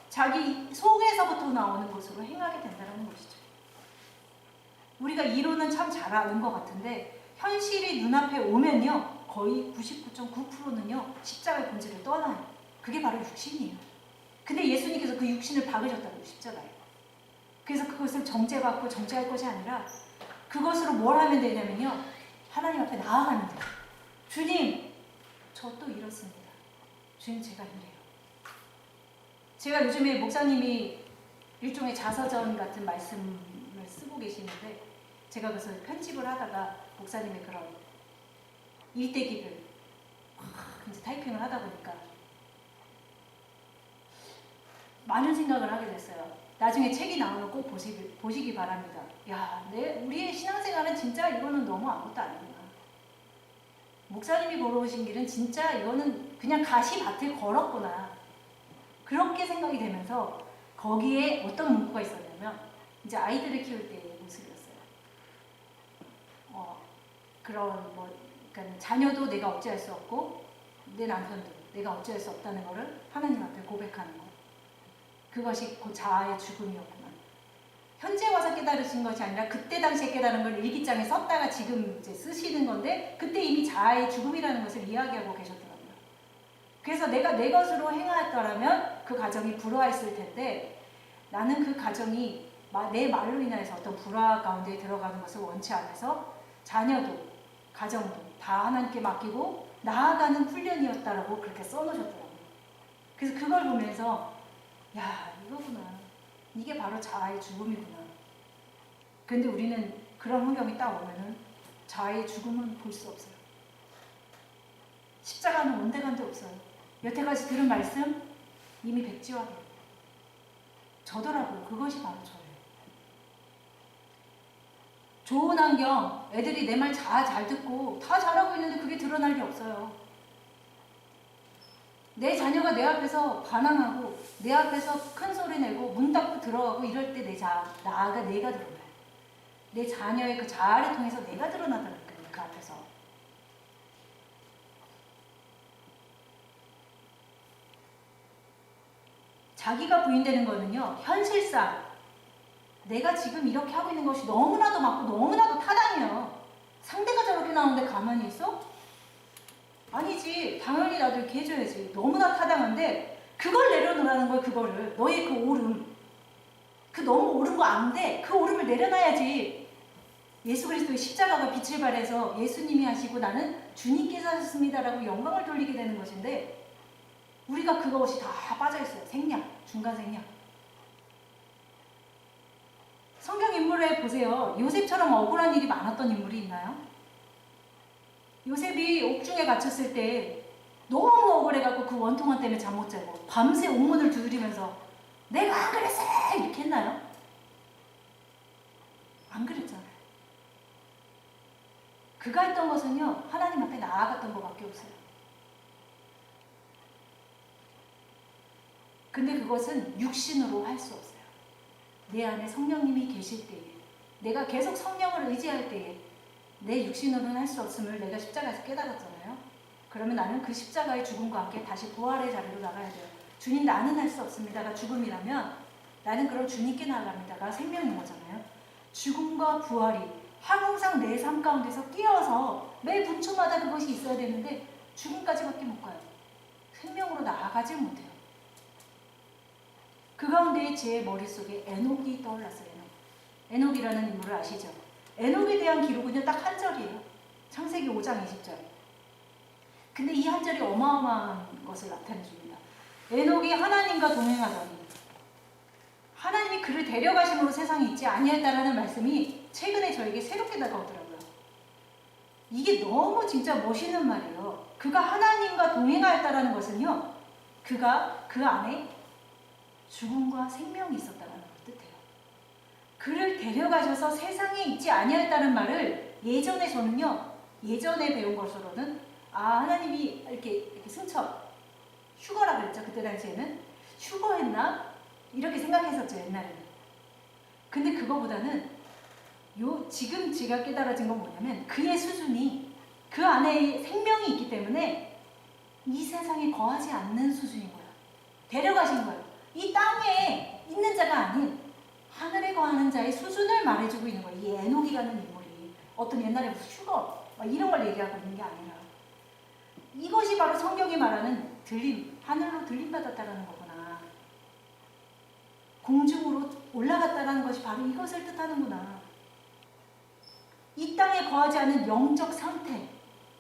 자기 속에서부터 나오는 것으로 행하게 된다는 것이죠. 우리가 이론은 참 잘 아는 것 같은데 현실이 눈앞에 오면요 거의 99.9%는요 십자가의 본질을 떠나요. 그게 바로 육신이에요. 근데 예수님께서 그 육신을 박으셨다고요, 십자가에. 그래서 그것을 정죄받고 정죄할 것이 아니라 그것으로 뭘 하면 되냐면요 하나님 앞에 나아가는 거예요. 주님, 저 또 이렇습니다. 주님, 제가 이래요. 제가 요즘에 목사님이 일종의 자서전 같은 말씀을 쓰고 계시는데 제가 그래서 편집을 하다가 목사님의 그런 일대기를 이제 타이핑을 하다 보니까 많은 생각을 하게 됐어요. 나중에 책이 나오면 꼭 보시기 바랍니다. 야, 우리의 신앙생활은 진짜 이거는 너무 아무것도 아니구나. 목사님이 걸어오신 길은 진짜 이거는 그냥 가시밭을 걸었구나. 그렇게 생각이 되면서 거기에 어떤 문구가 있었냐면 이제 아이들을 키울 때의 모습이었어요. 그런 그러니까 자녀도 내가 어찌할 수 없고 내 남편도 내가 어찌할 수 없다는 것을 하나님 앞에 고백하는 것. 그것이 곧 자아의 죽음이었구나. 현재 와서 깨달으신 것이 아니라 그때 당시에 깨달은 걸 일기장에 썼다가 지금 이제 쓰시는 건데 그때 이미 자아의 죽음이라는 것을 이야기하고 계셨더라고요. 그래서 내가 내 것으로 행하였더라면 그 가정이 불화했을 텐데 나는 그 가정이 내 말로 인해서 어떤 불화 가운데 들어가는 것을 원치 않아서 자녀도 가정도 다 하나님께 맡기고 나아가는 훈련이었다라고 그렇게 써놓으셨더라고요. 그래서 그걸 보면서 야, 이거구나. 이게 바로 자아의 죽음이구나. 근데 우리는 그런 환경이 딱 오면은 자아의 죽음은 볼 수 없어요. 십자가는 온데간데 없어요. 여태까지 들은 말씀 이미 백지화돼요. 저더라고요. 그것이 바로 저예요. 좋은 환경, 애들이 내 말 잘 듣고 다 잘하고 있는데 그게 드러날 리 없어요. 내 자녀가 내 앞에서 반항하고 내 앞에서 큰 소리 내고 문 닫고 들어가고 이럴 때 나아가 내가 드러나요. 내 자녀의 그 자아를 통해서 내가 드러나더라고요. 그 앞에서. 자기가 부인되는 거는요. 현실상 내가 지금 이렇게 하고 있는 것이 너무나도 맞고 너무나도 타당해요. 상대가 저렇게 나오는데 가만히 있어? 아니지. 당연히 나도 이렇게 해줘야지. 너무나 타당한데 그걸 내려놓으라는 거야. 그거를. 너의 그 오름. 그 너무 옳은 거 안 돼. 그 오름을 내려놔야지. 예수 그리스도의 십자가가 빛을 발해서 예수님이 하시고 나는 주님께서 하셨습니다라고 영광을 돌리게 되는 것인데 우리가 그것이 다 빠져있어요. 생략. 중간 생략. 성경 인물에 보세요. 요셉처럼 억울한 일이 많았던 인물이 있나요? 요셉이 옥중에 갇혔을 때 너무 억울해갖고 그 원통한 때문에 잠 못 자고 밤새 옥문을 두드리면서 내가 안 그랬어! 이렇게 했나요? 안 그랬잖아요. 그가 했던 것은요. 하나님 앞에 나아갔던 것밖에 없어요. 근데 그것은 육신으로 할 수 없어요. 내 안에 성령님이 계실 때에 내가 계속 성령을 의지할 때에 내 육신으로는 할 수 없음을 내가 십자가에서 깨달았잖아요. 그러면 나는 그 십자가의 죽음과 함께 다시 부활의 자리로 나가야 돼요. 주님 나는 할 수 없습니다가 죽음이라면 나는 그럼 주님께 나아갑니다가 생명인 거잖아요. 죽음과 부활이 항상 내 삶 가운데서 끼어서 매 분초마다 그것이 있어야 되는데 죽음까지밖에 못 가요. 생명으로 나아가지 못해요. 그 가운데 제 머릿속에 에녹이 떠올랐어요. 에녹이라는 인물을 아시죠? 에녹에 대한 기록은요 딱 한 절이에요. 창세기 5장 20절. 근데 이 한 절이 어마어마한 것을 나타내 줍니다. 에녹이 하나님과 동행하더니 하나님이 그를 데려가심으로 세상에 있지 아니했다라는 말씀이 최근에 저에게 새롭게 다가오더라고요. 이게 너무 진짜 멋있는 말이에요. 그가 하나님과 동행하였다라는 것은요 그가 그 안에 죽음과 생명이 있었다는 걸 뜻해요. 그를 데려가셔서 세상에 있지 아니하였다는 말을 예전에 배운 것으로는 하나님이 이렇게 승천 휴거라 그랬죠. 그때 당시에는 휴거했나? 이렇게 생각했었죠. 옛날에는. 근데 그거보다는 지금 제가 깨달아진 건 뭐냐면 그의 수준이 그 안에 생명이 있기 때문에 이 세상에 거하지 않는 수준인 거예요. 데려가신 거예요. 이 땅에 있는 자가 아닌 하늘에 거하는 자의 수준을 말해주고 있는 거예요. 이 에녹이라는 인물이 어떤 옛날에 무슨 휴거 막 이런 걸 얘기하고 있는 게 아니라 이것이 바로 성경이 말하는 들림, 하늘로 들림 받았다라는 거구나. 공중으로 올라갔다라는 것이 바로 이것을 뜻하는구나. 이 땅에 거하지 않은 영적 상태,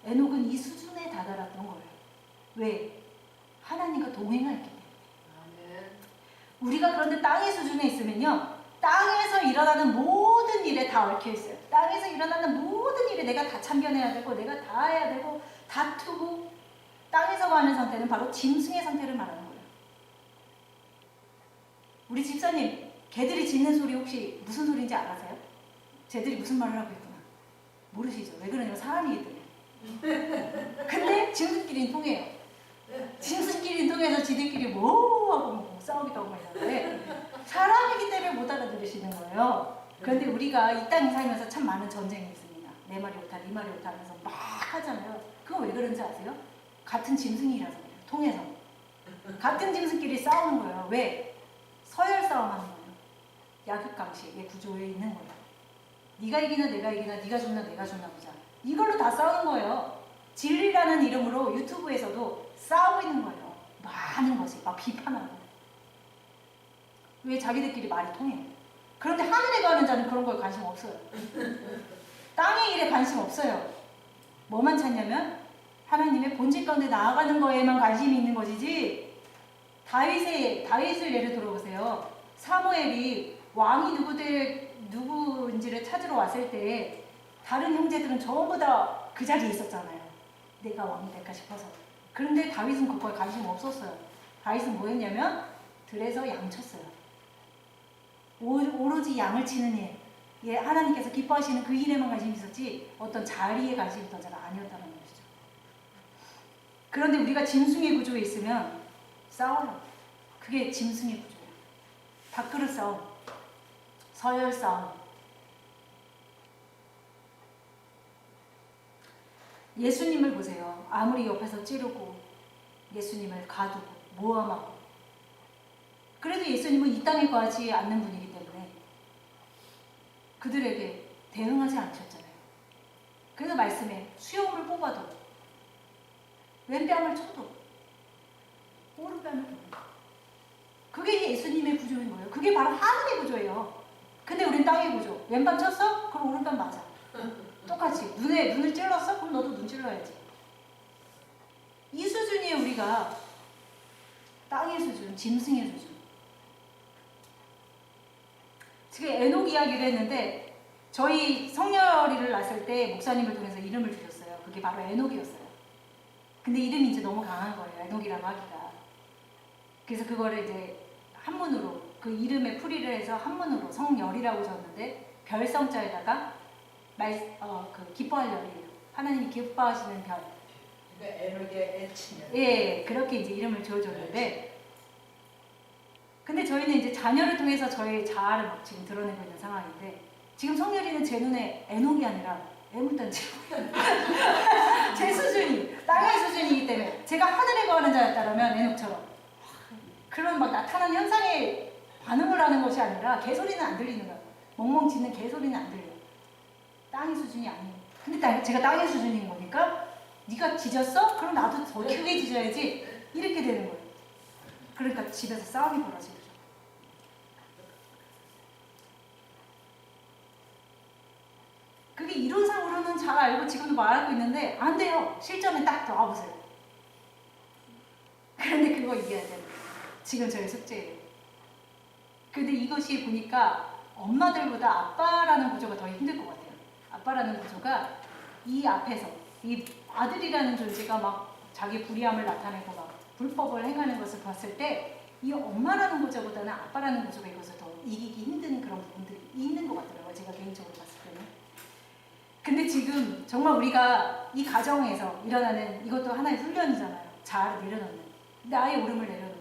에녹은 이 수준에 다다랐던 거예요. 왜? 하나님과 동행했기 때문에. 우리가 그런데 땅의 수준에 있으면요, 땅에서 일어나는 모든 일에 다 얽혀 있어요. 땅에서 일어나는 모든 일에 내가 다 참견해야 되고, 내가 다 해야 되고, 다투고, 땅에서 거하는 상태는 바로 짐승의 상태를 말하는 거예요. 우리 집사님, 개들이 짖는 소리 혹시 무슨 소리인지 알아세요? 쟤들이 무슨 말을 하고 있구나. 모르시죠? 왜 그러냐면 사람이기 때문에. 근데 짐승끼리는 통해요. 짐승끼리는 통해서 지들끼리 뭐 하고 뭐 싸우기도 하고 이러는데 사람이기 때문에 못 알아들으시는 거예요. 그런데 우리가 이 땅에 살면서 참 많은 전쟁이 있습니다. 내 말이 옳다, 네 말이 옳다 하면서 막 하잖아요. 그거 왜 그런지 아세요? 같은 짐승이라서 그래요. 통해서. 같은 짐승끼리 싸우는 거예요. 왜? 서열 싸움하는 거예요. 약육강식의 구조에 있는 거예요. 네가 이기나 내가 이기나 네가 좋나 내가 좋나 보자. 이걸로 다 싸우는 거예요. 진리라는 이름으로 유튜브에서도 싸우고 있는 거예요. 많은 것이 막 비판하고. 왜? 자기들끼리 말이 통해요. 그런데 하늘에 가는 자는 그런 거에 관심 없어요. 땅의 일에 관심 없어요. 뭐만 찾냐면 하나님의 본질 가운데 나아가는 거에만 관심이 있는 것이지. 다윗을 예를 들어보세요. 사무엘이 왕이 누구인지를 찾으러 왔을 때 다른 형제들은 전부 다 그 자리에 있었잖아요. 내가 왕이 될까 싶어서. 그런데 다윗은 그거에 관심 없었어요. 다윗은 뭐 했냐면 들에서 양 쳤어요. 오로지 양을 치는 일. 예, 하나님께서 기뻐하시는 그 일에만 관심이 있었지 어떤 자리에 관심이 있던 자가 아니었다는 것이죠. 그런데 우리가 짐승의 구조에 있으면 싸워요. 그게 짐승의 구조예요. 밥그릇 싸움, 서열 싸움. 예수님을 보세요. 아무리 옆에서 찌르고 예수님을 가두고 모함하고 그래도 예수님은 이 땅에 거하지 않는 분이기 때문에 그들에게 대응하지 않으셨잖아요. 그래서 말씀에 수염을 뽑아도 왼뺨을 쳐도 오른뺨을 줍니다. 그게 예수님의 구조인 거예요. 그게 바로 하늘의 구조예요. 근데 우린 땅의 구조. 왼밤 쳤어? 그럼 오른밤 맞아. 똑같이. 눈을 찔렀어? 그럼 너도 눈 찔러야지. 이 수준이에 우리가 땅의 수준, 짐승의 수준. 지금 에녹 이야기를 했는데 저희 성녀리를 낳았을 때 목사님을 통해서 이름을 주셨어요. 그게 바로 에녹이었어요. 근데 이름이 이제 너무 강한 거예요. 에녹이라고 하기가. 그래서 그거를 이제 한문으로 그 이름의 풀이를 해서 한문으로 성열이라고 줬는데 별성자에다가 그 기뻐할 열이에요. 하나님이 기뻐하시는 별. 그러니까 에녹의 애칭이요. 예, 그렇게 이제 이름을 지어줬는데, 근데 저희는 이제 자녀를 통해서 저의 자아를 막 지금 드러내고 있는 상황인데, 지금 성열이는 제 눈에 에녹이 아니라 애물단지. 제 수준이 땅의 수준이기 때문에 제가 하늘에 거하는 자였다면 에녹처럼 그런 막 나타나는 현상에 반응을 하는 것이 아니라 개소리는 안 들리는 거야. 멍멍 짖는 개소리는 안 들려. 땅의 수준이 아니에요. 근데 제가 땅의 수준인 거니까 네가 짖었어? 그럼 나도 더 크게 짖어야지. 이렇게 되는 거예요. 그러니까 집에서 싸움이 벌어지죠. 그게 이론상으로는 잘 알고 지금도 말하고 있는데 안 돼요. 실전에 딱 나와보세요. 그런데 그거 이겨야 돼요. 지금 저희 숙제예요. 근데 이것이 보니까 엄마들보다 아빠라는 구조가 더 힘들 것 같아요. 아빠라는 구조가 이 앞에서 이 아들이라는 존재가 막 자기 불의함을 나타내고 막 불법을 행하는 것을 봤을 때 이 엄마라는 구조보다는 아빠라는 구조가 이것을 더 이기기 힘든 그런 부분들이 있는 것 같더라고요. 제가 개인적으로 봤을 때는. 근데 지금 정말 우리가 이 가정에서 일어나는 이것도 하나의 훈련이잖아요. 자아를 내려놓는. 나의 오름을 내려놓는.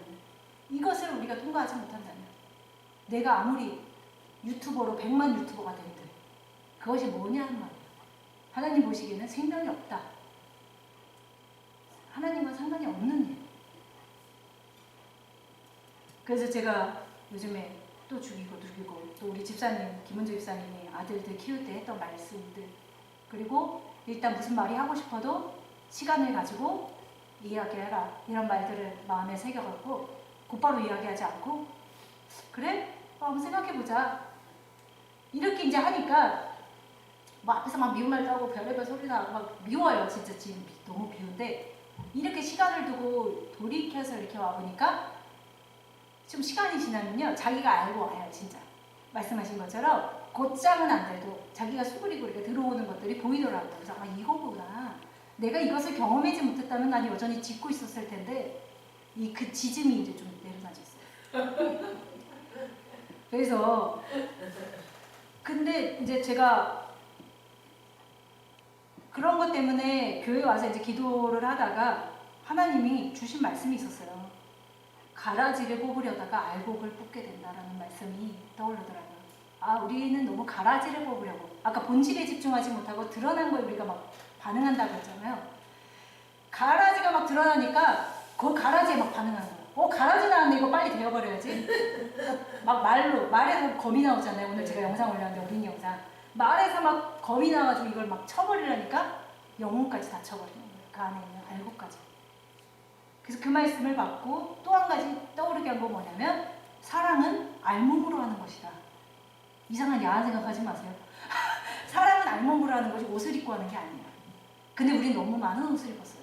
이것을 우리가 통과하지 못한다면 내가 아무리 유튜버로 100만 유튜버가 된들 그것이 뭐냐는 말이에요. 하나님 보시기에는 생명이 없다. 하나님과 상관이 없는 일. 그래서 제가 요즘에 또 죽이고 또 우리 집사님 김은주 집사님이 아들들 키울 때 했던 말씀들, 그리고 일단 무슨 말이 하고 싶어도 시간을 가지고 이야기해라 이런 말들을 마음에 새겨갖고 곧바로 이야기하지 않고 그래? 한번 생각해보자 이렇게 이제 하니까 뭐 앞에서 막 미운 말도 하고 별의별 소리 나고 막 미워요. 진짜 지금 너무 미운데 이렇게 시간을 두고 돌이켜서 이렇게 와보니까 좀 시간이 지나면요 자기가 알고 와요. 진짜 말씀하신 것처럼 곧장은 안 돼도 자기가 수그리고 이렇게 들어오는 것들이 보이더라고요. 그래서 아 이거구나, 내가 이것을 경험하지 못했다면 난 여전히 짓고 있었을 텐데 그 지짐이 이제 좀 내려놔졌어요. 그래서 근데 이제 제가 그런 것 때문에 교회 와서 이제 기도를 하다가 하나님이 주신 말씀이 있었어요. 가라지를 뽑으려다가 알곡을 뽑게 된다라는 말씀이 떠오르더라고요. 아, 우리는 너무 가라지를 뽑으려고 아까 본질에 집중하지 못하고 드러난 거에 우리가 막 반응한다고 했잖아요. 가라지가 막 드러나니까 그 가라지에 막 반응하는 거예요. 가라지 나왔네, 이거 빨리 데워버려야지. 막 말에서 검이 나오잖아요. 오늘 제가 영상 올렸는데 어린이 영상. 말에서 막 검이 나와가지고 이걸 막 쳐버리려니까 영혼까지 다 쳐버리는 거예요. 그 안에 있는 알곡까지. 그래서 그 말씀을 받고 또 한 가지 떠오르게 한 건 뭐냐면 사랑은 알몸으로 하는 것이다. 이상한 야한 생각하지 마세요. 사랑은 알몸으로 하는 것이 옷을 입고 하는 게 아니에요. 근데 우린 너무 많은 옷을 입었어요.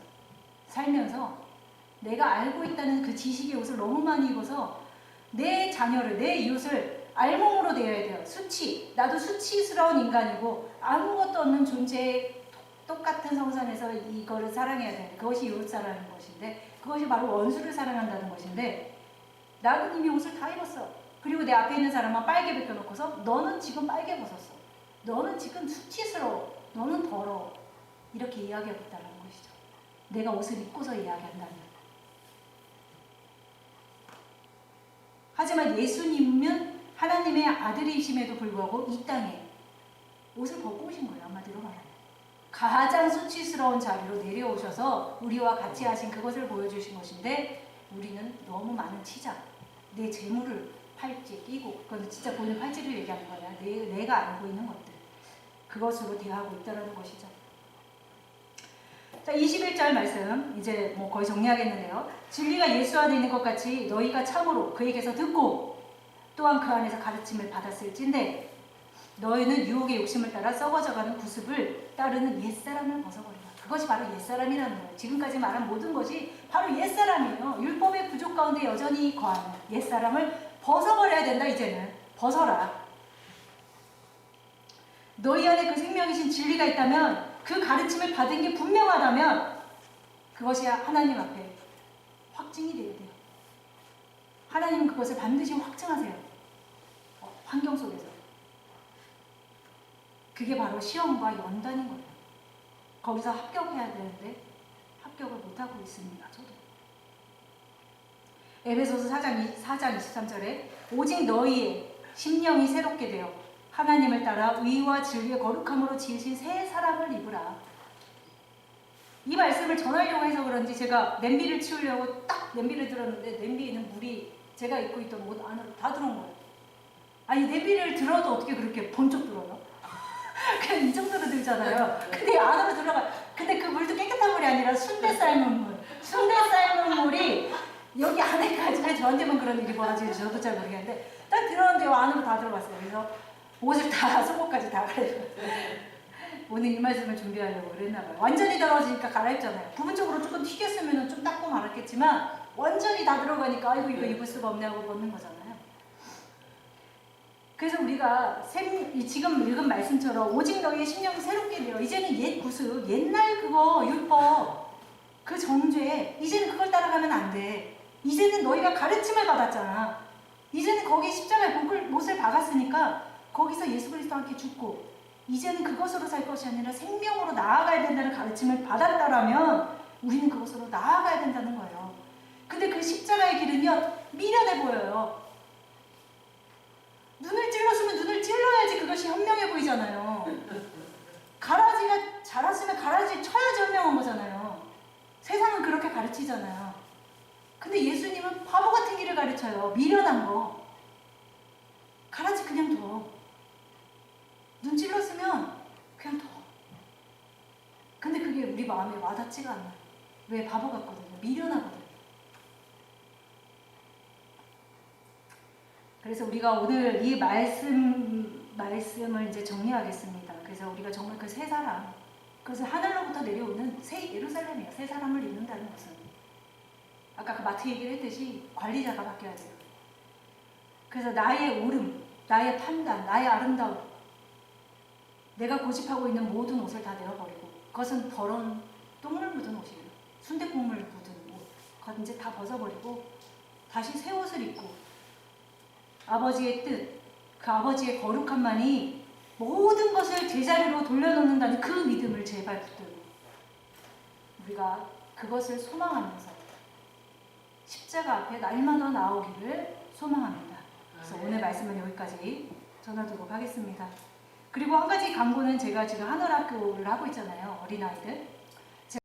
살면서 내가 알고 있다는 그 지식의 옷을 너무 많이 입어서 내 자녀를, 내 이웃을 알몸으로 대해야 돼요. 수치. 나도 수치스러운 인간이고 아무것도 없는 존재에 똑같은 성선에서 이거를 사랑해야 돼. 그것이 이웃 사랑인 것인데, 그것이 바로 원수를 사랑한다는 것인데, 나는 이미 옷을 다 입었어. 그리고 내 앞에 있는 사람만 빨개 벗겨놓고서 너는 지금 빨개 벗었어. 너는 지금 수치스러워. 너는 더러워. 이렇게 이야기하고 있다는 것이죠. 내가 옷을 입고서 이야기한다면. 하지만 예수님은 하나님의 아들이심에도 불구하고 이 땅에 옷을 벗고 오신 거예요. 한마디로 말하면. 가장 수치스러운 자리로 내려오셔서 우리와 같이 하신 그것을 보여주신 것인데, 우리는 너무 많은 치장, 내 재물을 팔찌 끼고, 그건 진짜 본인 팔찌를 얘기하는 거야. 내가 알고 있는 것들, 그것으로 대하고 있다는 것이죠. 자, 21절 말씀 이제 뭐 거의 정리하겠는데요. 진리가 예수 안에 있는 것 같이 너희가 참으로 그에게서 듣고 또한 그 안에서 가르침을 받았을진데, 너희는 유혹의 욕심을 따라 썩어져가는 구습을 따르는 옛사람을 벗어버리라. 그것이 바로 옛사람이라는 거예요. 지금까지 말한 모든 것이 바로 옛사람이에요. 율법의 부족 가운데 여전히 거하는 옛사람을 벗어버려야 된다. 이제는 벗어라. 너희 안에 그 생명이신 진리가 있다면, 그 가르침을 받은 게 분명하다면 그것이 하나님 앞에 확증이 되어야 돼요. 하나님은 그것을 반드시 확증하세요. 환경 속에서. 그게 바로 시험과 연단인 거예요. 거기서 합격해야 되는데 합격을 못하고 있습니다. 저도. 에베소서 4장 23절에 오직 너희의 심령이 새롭게 되어 하나님을 따라 의와 진리의 거룩함으로 지으신 새 사람을 입으라. 이 말씀을 전하려고 해서 그런지 제가 냄비를 치우려고 딱 냄비를 들었는데 냄비에 있는 물이 제가 입고 있던 옷 안으로 다 들어온 거예요. 아니, 냄비를 들어도 어떻게 그렇게 번쩍 들어요? 그냥 이 정도로 들잖아요. 근데 안으로 들어가. 근데 그 물도 깨끗한 물이 아니라 순대 삶은 물. 순대 삶은 물이 여기 안에까지, 저한테만 그런 일이 벌어지는지 저도 잘 모르겠는데 딱 들어오는데 안으로 다 들어갔어요. 그래서 옷을 다, 속옷까지 다 갈아입었어요. 오늘 이 말씀을 준비하려고 그랬나봐요. 완전히 더러워지니까 갈아입잖아요. 부분적으로 조금 튀겼으면 좀 닦고 말았겠지만 완전히 다 들어가니까 아이고 이거 입을 수가 없네 하고 벗는 거잖아요. 그래서 우리가 지금 읽은 말씀처럼 오직 너희의 심령이 새롭게 되어, 이제는 옛 구습, 옛날 그거 율법, 그 정죄, 이제는 그걸 따라가면 안 돼. 이제는 너희가 가르침을 받았잖아. 이제는 거기에 십자가에 못을 박았으니까 거기서 예수 그리스도와 함께 죽고, 이제는 그것으로 살 것이 아니라 생명으로 나아가야 된다는 가르침을 받았다라면 우리는 그것으로 나아가야 된다는 거예요. 근데 그 십자가의 길은요, 미련해 보여요. 눈을 찔렀으면 눈을 찔러야지 그것이 현명해 보이잖아요. 가라지가 자랐으면 가라지 쳐야지 현명한 거잖아요. 세상은 그렇게 가르치잖아요. 근데 예수님은 바보 같은 길을 가르쳐요. 미련한 거. 가라지 그냥 둬. 눈 찔렀으면 그냥 둬. 근데 그게 우리 마음에 와닿지가 않아요. 왜? 바보 같거든요. 미련하거든요. 그래서 우리가 오늘 이 말씀을 이제 정리하겠습니다. 그래서 우리가 정말 그 새 사람, 그것은 하늘로부터 내려오는 새 예루살렘이에요. 새 사람을 이룬다는 것은. 아까 그 마트 얘기를 했듯이 관리자가 바뀌어야 돼요. 그래서 나의 옳음, 나의 판단, 나의 아름다움, 내가 고집하고 있는 모든 옷을 다 내어버리고, 그것은 더러운 똥물 묻은 옷이에요. 순댓국물 묻은 옷. 그것 이제 다 벗어버리고 다시 새 옷을 입고 아버지의 뜻, 그 아버지의 거룩함만이 모든 것을 제자리로 돌려놓는다는 그 믿음을 제발 붙들고 우리가 그것을 소망하면서 십자가 앞에 날마다 나오기를 소망합니다. 그래서 오늘 말씀은 여기까지 전하도록 하겠습니다. 그리고 한 가지 광고는 제가 지금 하늘학교를 하고 있잖아요. 어린아이들.